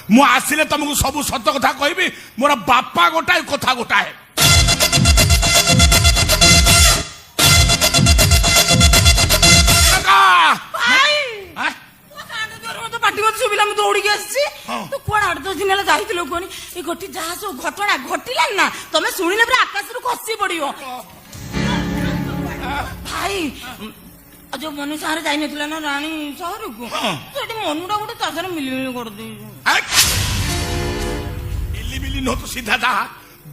ମୁଁ ଆସିଲେ ତମକୁ ସବୁ ସତ କଥା କହିବି। ମୋର ବାପା ଗୋଟାଏ କଥା ଗୋଟାଏ। ଶୁଭିଲା ମୁଁ ଦୌଡ଼ିକି ଆସିଛି। ତୁ କୁଆଡେ 8-10 ଦିନ ହେଲା ଯାଇଥିଲୁ କୁହନି? ଏ ଗୋଟି ଯାହା ସବୁ ଘଟଣା ଘଟିଲାନି ନା ତମେ ଶୁଣିଲେ ପୁରା ଆକାଶରୁ ଖସି ପଡିବ। ଭାଇ ଯୋଉ ମନୁ ସାଙ୍ଗରେ ଯାଇନଥିଲା ନା ରାଣୀ ସହରକୁ, ସେଠି ମନୁଟା ଗୋଟେ ତା ସାଙ୍ଗରେ ମିଲିମିଲି କରିଦେଇଛୁ। ମିଲିମିଲି ନୁହଁ, ତୁ ସିଧା ଯା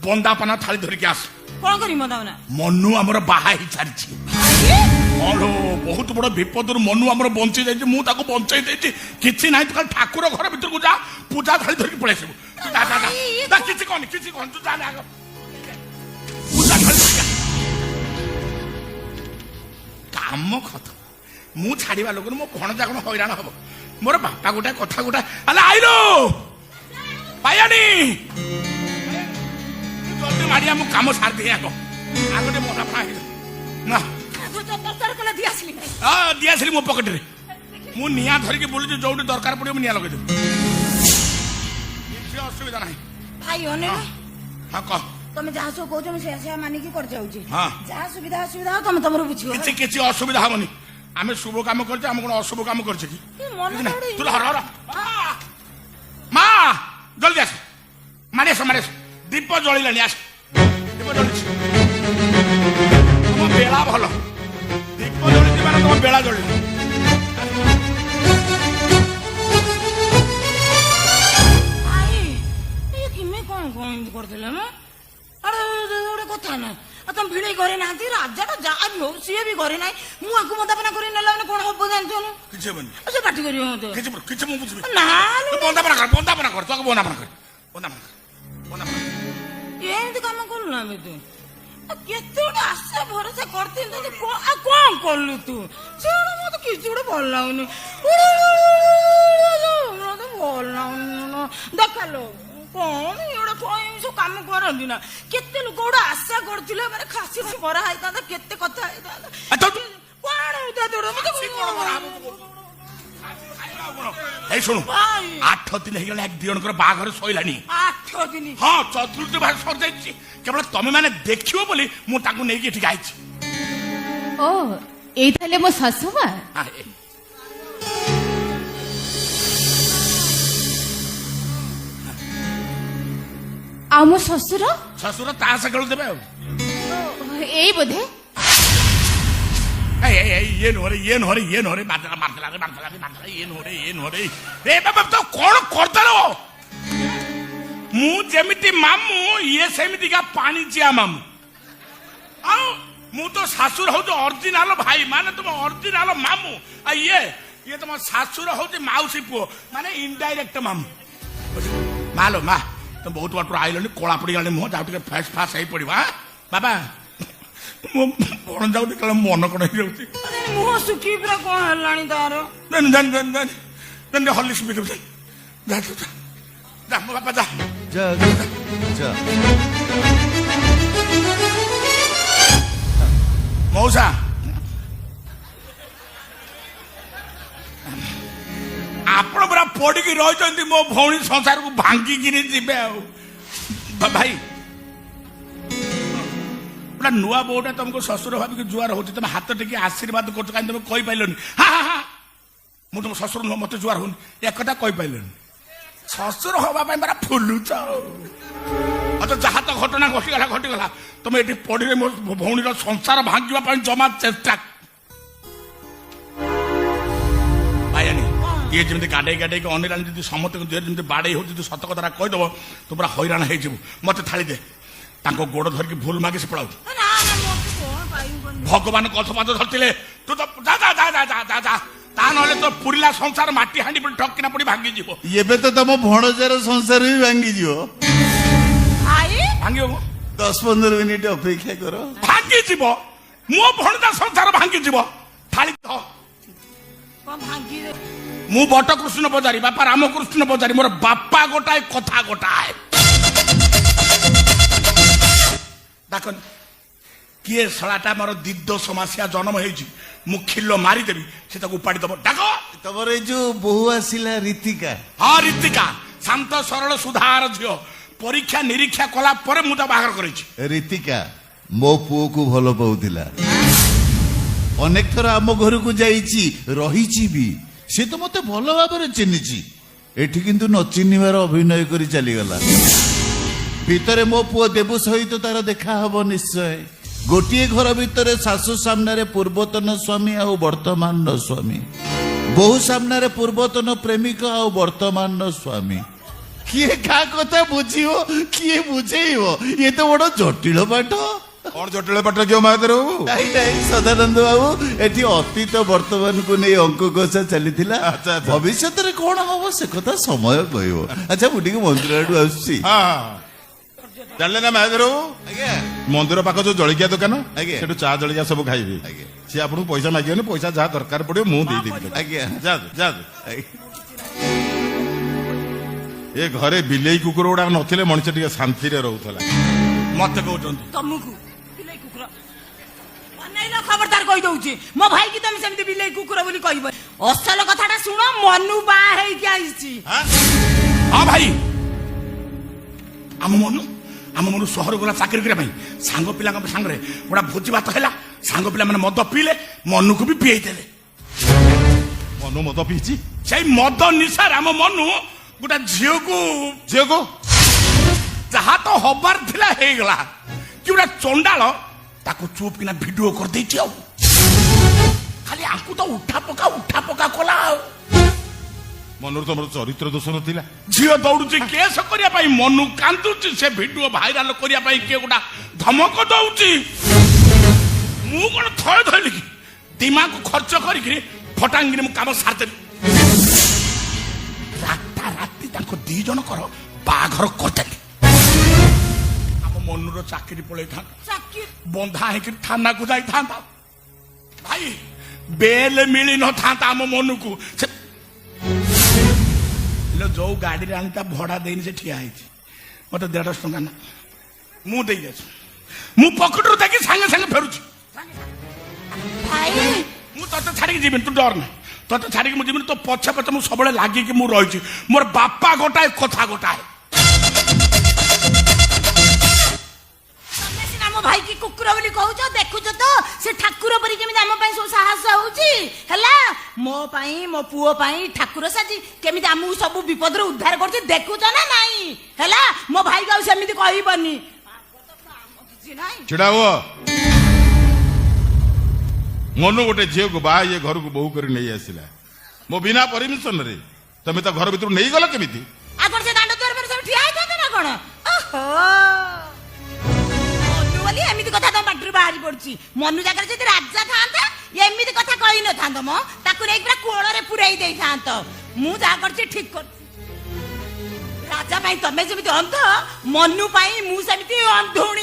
ବନ୍ଦାପନା ଥାଳି ଧରିକି ଆସ। କଣ କରିବି ମଦାମନା? ମନୁ ଆମର ବାହା ହେଇ ସାରିଛି। ବହୁତ ବଡ ବିପଦରୁ ମନୁ ଆମର ବଞ୍ଚି ଯାଇଛି। ମୁଁ ତାକୁ ବଞ୍ଚେଇ ଦେଇଛି। କିଛି ନାହିଁ, ତୁ ଖାଲି ଠାକୁର ଘର ଭିତରକୁ ଯା, ପୂଜା ଥାଳି ଧରିକି ପଳେଇ ଆସିବୁ। କିଛି କହନି, କିଛି କହନି, ତୁ ଯା ଆଗ ପୂଜା ଥାଳି ଧରିକି କାମ ଖତ। ମୁଁ ଛାଡିବା ଲୋକରୁ ମୋ ଭଣଜା କଣ ହଇରାଣ ହବ? ମୋର ବାପା ଗୋଟାଏ କଥା ଗୋଟାଏ। ଆଲେ ଆଇଲୋ ପାଇଆଣି, ଜଲ୍ଦି ମାଡିଆ, ମୁଁ କାମ ସାରିଦିଏ ଆଗ। ଆଉ ଗୋଟେ ମନା ନା ଦିଆସିଲି ମୋ ପକେଟରେ। ମୁଁ ନିଆଁ ଧରିକି ବୁଲୁଛି, ଯୋଉଠି ଦରକାର ପଡିବ ମୁଁ ନିଆଁ ଲଗେଇଦେବି। କିଛି ଅସୁବିଧା ନାହିଁ। ଭାଇ ଅନେକ ହଁ କହ। ତମେ ଯାହା ସବୁ କହୁଛ ମୁଁ ସେୟା ମାନିକି କରିଯାଉଛି। ହଁ, ଯାହା ସୁବିଧା ଅସୁବିଧା ହବ ତମେ ତମର ବୁଝିବ। କିଛି ଅସୁବିଧା ହବନି। ଆମେ ଶୁଭ କାମ କରିଛେ, ଆମେ କଣ ଅଶୁଭ କାମ କରିଛେ କି? ମା ଜଲ୍ଦି ଆସ, ମାଡି ଆସ, ମାଡି ଆସ। ଦୀପ ଜଳିଲାଣି, ଆସ। ଦୀପ ଜଳିଛି, ତମ ବେଳା ଭଲ। ଦୀପ ଜଳିଛି ମାନେ ତମ ବେଳା ଜଳିବ। କଣ ଏମିତି କରିଦେଲେ ମ? ଗୋଟେ କଥା ନା, ତମ ଭିଣେଇ ଘରେ ନାହାନ୍ତି, ରାଜାଟା ଯାହା ବି ହଉ ସିଏ ବି ଘରେ ନାହିଁ। ମୁଁ ଆକୁ ମଦାପନା କରି ନେଲା ମାନେ କଣ ହବ ଜାଣିଛୁ? କିଛି ହବନି। ସେ ପାଟି କରିବ ମତେ। କିଛି ମୁଁ ବୁଝିବି ନା, ବନ୍ଦାପନା କର, ବନ୍ଦାପନା କର, ତୁ ବନ୍ଦାପନା କର, ବନ୍ଦାପନା କର। ଏମିତି କାମ କଲୁ ନା ତୁ? କେତେ ଗୋଟେ ଆଶା ଭରସା କରିଥିଲି, ଆଉ କଣ କଲୁ ତୁ? ସେଗୁଡା ମତେ କିଛି ଗୋଟେ ଭଲ ଲାଗୁନି, ମତେ ଭଲ ଲାଗୁନି। ଦେଖାଲୋ କଣ ଏଗୁଡା କଣ ସବୁ କାମ କରନ୍ତି ନା? କେତେ ଲୋକ ଗୋଟେ ଆଶା କରୁଥିଲେ, ମାନେ ଖାସି ମରା ହେଇଥାନ୍ତା, କେତେ କଥା ହେଇଥାନ୍ତା। ଏଇ ଶୁଣୁ, 8 ଦିନ ହେଇଗଲା ଦି ଜଣଙ୍କର ବାହାଘର ସଇଲାଣି। 8 ଦିନ? ହଁ, ଚତୁର୍ଥୀ ବାହାର ସରିଯାଇଛି। କେବଳ ତମେ ମାନେ ଦେଖିବ ବୋଲି ମୁଁ ତାଙ୍କୁ ନେଇକି ଏଠିକି ଆଇଛି। ଓ ଏଇ ତାହେଲେ ମୋ ଶାଶୁ ମା? ଆଉ ମୋ ଶ୍ୱଶୁର? ଶ୍ୱଶୁର ତାସ ଖେଳୁଦେବେ ଆଉ। ଏଇ ବୋଧେ ଇଏ ନୁହରେ ଇଏ ନୁହରେ ଇଏ ନୁହରେ ଇଏ ବାବା ତ କଣ କରିଦେଲ? ମୁଁ ଯେମିତି ମାମୁଁ, ଇଏ ସେମିତିକା ପାଣିଚିଆ ମାମୁଁ। ଆଉ ମୁଁ ତ ଶାଶୁର ହଉଛି ଅରିଜିନାଲ ଭାଇ, ମାନେ ତମ ଅରିଜିନାଲ ମାମୁଁ। ଆଉ ଇଏ ତମ ଶାଶୁର ହଉଛି ମାଉସୀ ପୁଅ, ମାନେ ଇନଡାଇରେକ୍ଟ ମାମୁଁ। ମାଲୋ ମା, ତମେ ବହୁତ ବାଟରୁ ଆଇଲନି, କଳା ପଡିଗଲାଣି ମୁହଁ, ଯାଉ ଟିକେ ଫାସ୍ ଫାସ୍ ହେଇ ପଡିବ। ବାବା ମୋ ବଣ ଯାଉ ଦେଖିଲା ମନ କଣ ହେଇଯାଉଛି। ମୁହଁ ଶୁଖି ପୁରା କଣ ହେଲାଣି ତାର? ହଲିସ୍ ବି ଦେବୁ, ଯା ମୋ ବାପା ଯା। ମଉସା, ଆପଣ ପୁରା ପଡିକି ରହିଛନ୍ତି, ମୋ ଭଉଣୀ ସଂସାରକୁ ଭାଙ୍ଗିକିରି ଯିବେ। ଆଉ ଭାଇ, ପୁରା ନୂଆ ବୋଉଟା ତମକୁ ଶ୍ୱଶୁର ଭାବିକି ଜୁଆର ହଉଛି, ତମେ ହାତ ଟିକେ ଆଶୀର୍ବାଦ କରୁଛ, କାହିଁକି ତମେ କହିପାରିଲନି? ମୁଁ ତମ ଶ୍ୱଶୁର ନୁହଁ, ମତେ ଜୁଆର ହଉନି, ଏକଥା କହିପାରିଲନି। ଶ୍ୱଶୁର ହବା ପାଇଁ ପୁରା ଫୁଲୁଛ। ଯାହା ତ ଘଟଣା ଘଟିଗଲା। ତମେ ଏଠି ପଡିଲେ ମୋ ଭଉଣୀର ସଂସାର ଭାଙ୍ଗିବା ପାଇଁ ଜମା ଚେଷ୍ଟା। ଇଏ ଯେମିତି ଗାଡେଇକି ଅନିରାଣି ଯଦି ସମସ୍ତଙ୍କ ଦେହରେ ଯେମିତି ବାଡେଇ ହଉଛି, ଯଦି ସତ କଥାଟା କହିଦବ ତୁ ପୁରା ହଇରାଣ ହେଇଯିବୁ। ମତେ ଥାଳି ଦେ, ତାଙ୍କ ଗୋଡ ଧରିକି ଭୁଲ ମାଗି ସେ ପଳାଉ। ଭଗବାନ କଥପାତ ଧରିଥିଲେ, ତୁ ତ ଯା, ତା ନହେଲେ ତ ପୁରିଲା ସଂସାର ମାଟି ହାଣ୍ଡି ପଡି ଠକିନା ପଡି ଭାଙ୍ଗିଯିବ। ଏବେ ତ ତମ ଭଣଜାର ସଂସାର ବି ଭାଙ୍ଗିଯିବ। ଭାଙ୍ଗିବ 10-15 ମିନିଟ ଅପେକ୍ଷା କର, ଭାଙ୍ଗିଯିବ। ମୋ ଭଣଜା ସଂସାର ଭାଙ୍ଗିଯିବ। ଥାଳି ମୁଁ ବଟକୃଷ୍ଣ ପୂଜାରୀ, ବାପା ରାମକୃଷ୍ଣ ପୂଜାରୀ। ମୋର ବାପା ଗୋଟାଏ କଥା ଗୋଟାଏ। ଦେଖନି କିଏ ଶଳାଟା ମୋର ଦିଦୋଷ ମାସିଆ ଜନ୍ମ ହେଇଛି, ମୁଁ ଖିଲ ମାରିଦେବି, ସେ ତାକୁ ଉପାଡ଼ି ଦବ। ଡାକ। ତମର ଏଇ ଯୋଉ ବୋହୂ ଆସିଲା ରୀତିକା। ହଁ ରୀତିକା, ଶାନ୍ତ ସରଳ ସୁଧାର ଝିଅ ପରୀକ୍ଷା ନିରୀକ୍ଷା କଲା ପରେ ମୁଁ ତା ବାହାଘର କରିଛି। ରୀତିକା ମୋ ପୁଅକୁ ଭଲ ପାଉଥିଲା, ଅନେକ ଥର ଆମ ଘରକୁ ଯାଇଛି, ରହିଛି ବି। ସେ ତ ମତେ ଭଲ ଭାବରେ ଚିହ୍ନିଛି। ଏଠି କିନ୍ତୁ ନ ଚିହ୍ନିବାର ଅଭିନୟ କରି ଚାଲିଗଲା। ଭିତରେ ମୋ ପୁଅ ଦେବୁ ସହିତ ତାର ଦେଖା ହବ ନିଶ୍ଚୟ। ଗୋଟିଏ ଘର ଭିତରେ ଶାଶୁ ସାମ୍ନାରେ ପୂର୍ବତନ ସ୍ୱାମୀ ଆଉ ବର୍ତ୍ତମାନର ସ୍ୱାମୀ, ବୋହୂ ସାମ୍ନାରେ ପୂର୍ବତନ ପ୍ରେମିକ ଆଉ ବର୍ତ୍ତମାନର ସ୍ୱାମୀ। କିଏ କାହା କଥା ବୁଝିବ, କିଏ ବୁଝେଇବ? ଇଏ ତ ବଡ ଜଟିଳ ପାଠ। କଣ ଜଟିଳ ପାଠ କିଏ ମହାଦେବ ବାବୁ? ନାଇଁ ନାଇଁ ସଦାନନ୍ଦ ବାବୁ, ଏଠି ଅତୀତ ବର୍ତ୍ତମାନକୁ ନେଇ ଅଙ୍କ କଷା ଚାଲିଥିଲା। ଆଚ୍ଛା, ଆଚ୍ଛା। ଭବିଷ୍ୟତରେ କଣ ହବ ସେ କଥା ସମୟ କହିବ। ଆଚ୍ଛା ମୁଁ ଟିକେ ମନ୍ଦିର ଆଡୁ ଆସୁଛି। ହଁ ଜାଣିଲେ ନା ମହାଦେବ ବାବୁ, ଆଜ୍ଞା ମନ୍ଦିର ପାଖ ଯୋଉ ଜଳଖିଆ ଦୋକାନ, ଆଜ୍ଞା। ସେଠୁ ଚା ଜଳଖିଆ ସବୁ ଖାଇବେ। ଆଜ୍ଞା। ସିଏ ଆପଣଙ୍କୁ ପଇସା ମାଗିବନି, ପଇସା ଯାହା ଦରକାର ପଡିବ ମୁଁ ଦେଇଦେବି। ଆଜ୍ଞା ଯାଆନ୍ତୁ ଯାଆନ୍ତୁ। ଆଜ୍ଞା। ଏ ଘରେ ବିଲେଇ କୁକୁର ଗୁଡାକ ନଥିଲେ ମଣିଷ ଟିକେ ଶାନ୍ତିରେ ରହୁଥିଲା। ମତେ କହୁଛନ୍ତି ତମକୁ ବିଲେଇ କୁକୁର ଅନେଇଲ, ଖବରଦାର କହିଦଉଛି ମୋ ଭାଇ କି ତମେ ସେମିତି ବିଲେଇ କୁକୁର ବୋଲି କହିବ। ଅସଲ କଥାଟା ଶୁଣ, ମନୁ ବାହା ହେଇକି ଆସିଛି। ହଁ ଭାଇ, ଆମ ମନୁ ସହର ଗଲା ଚାକିରି କରିବା ପାଇଁ। ସାଙ୍ଗ ପିଲାଙ୍କ ସାଙ୍ଗରେ ଗୋଟା ଭୋଜି ଭାତ ହେଲା, ସାଙ୍ଗ ପିଲାମାନେ ମଦ ପିଇଲେ, ମନୁକୁ ବି ପିଏଇ ଦେଲେ। ମନୁ ମଦ ପିଇଛି? ସେଇ ମଦ ନିଶାରେ ଆମ ମନୁ ଗୋଟେ ଝିଅକୁ ଯାହା ତ ହବାର ଥିଲା ହେଇଗଲା, କି ଗୋଟେ ଚଣ୍ଡାଳ ତାକୁ ଚୁପ୍ କିନା ଭିଡିଓ କରିଦେଇଛି। ଆଉ ଖାଲି ଆଙ୍କୁ ତ ଉଠା ପକା କଲା। ଆଉ ମନୁର ତମର ଚରିତ୍ର ଦୋଷ ନଥିଲା? ଝିଅ ଦୌଡୁଛି କେସ କରିବା ପାଇଁ, ମନୁ କାନ୍ଦୁଛି, ସେ ଭିଡିଓ ଭାଇରାଲ କରିବା ପାଇଁ କିଏ ଗୋଟା ଧମକ ଦଉଛି। ମୁଁ କଣ ଥୟ ଧଇଲି କି ଦିମାଗ ଖର୍ଚ୍ଚ କରିକିରି ଫଟାଙ୍ଗିରି ମୁଁ କାମ ସାରିଦେଲି। ରାତି ତାଙ୍କ ଦି ଜଣଙ୍କର ବାହାଘର କରିଦେଲି। ଆମ ମନୁର ଚାକିରି ପଳେଇଥାନ୍ତା, ବନ୍ଧା ହେଇକି ଥାନାକୁ ଯାଇଥାନ୍ତା। ଭାଇ ବେଲ ମିଳି ନଥାନ୍ତା ଆମ ମନୁକୁ। ସେ ଯୋଉ ଗାଡିରେ ଆଣି ତା ଭଡା ଦେଇନି ସେ ଠିଆ ହେଇଛି, ମତେ 150 ଟଙ୍କା ନା ମୁଁ ଦେଇ ଯାଉଛି। ମୁଁ ପକେଟରୁ ଦେଖି ସାଙ୍ଗେ ସାଙ୍ଗେ ଫେରୁଛି। ମୁଁ ତତେ ଛାଡିକି ଯିବିନି, ତୁ ଡର ନାହିଁ। ତତେ ଛାଡିକି ମୁଁ ଯିବିନି, ତୋ ପଛେ ପଛେ ମୁଁ ସବୁବେଳେ ଲାଗିକି ମୁଁ ରହିଛି। ମୋର ବାପା ଗୋଟାଏ, କଥା ଗୋଟାଏ। ଆମ ଭାଇ କି କୁକୁର ବୋଲି କହୁଛ, ଦେଖୁଛ ତ ସେ ଠାକୁର ପରି କେମିତି ଆମ ପାଇଁ ସବୁ ସାହସ ହଉଛି। ହେଲା, ମୋ ପାଇଁ, ମୋ ପୁଅ ପାଇଁ ଠାକୁର ସାଜି କେମିତି ଆମକୁ ସବୁ ବିପଦରୁ ଉଦ୍ଧାର କରୁଛି, ଦେଖୁଛ ନା ନାଇଁ? ହେଲା, ମୋ ଭାଇକୁ ଆଉ ସେମିତି କହିବନି। କିଛି ନାହିଁ, ଛିଡା ହୁଅ। ମନୁ ଗୋଟେ ଝିଅକୁ ବାହା ଇଏ ଘରକୁ ବୋହୁ କରି ନେଇ ଆସିଲା, ମୋ ବିନା ପରମିଶନ ରେ। ତମେ ତା ଘର ଭିତରୁ ନେଇଗଲ କେମିତି? ଆପଣ ସେ ଦାଣ୍ଡ ଦୁଆର ପରେ ସବୁ ଠିଆ ହେଇଥାନ୍ତେ ନା କଣ? ମନୁ ବୋଲି ଏମିତି କଥା ତମ ପାଟିରୁ ବାହାରି ପଡୁଛି। ମନୁ ଜାଗାରେ ଯଦି ରାଜା ଥାନ୍ତା ଏମିତି କଥା କହିନଥାନ୍ତ ମ, ତାକୁ ନେଇକି ପୁରା କୋଳରେ ପୁରେଇ ଦେଇଥାନ୍ତ। ମୁଁ ଯାହା କରିଛି ଠିକ କରିଛି। ରାଜା ପାଇଁ ତମେ ଯେମିତି ଅନ୍ଧ, ମନୁ ପାଇଁ ମୁଁ ସେମିତି ଅନ୍ଧୁଣୀ।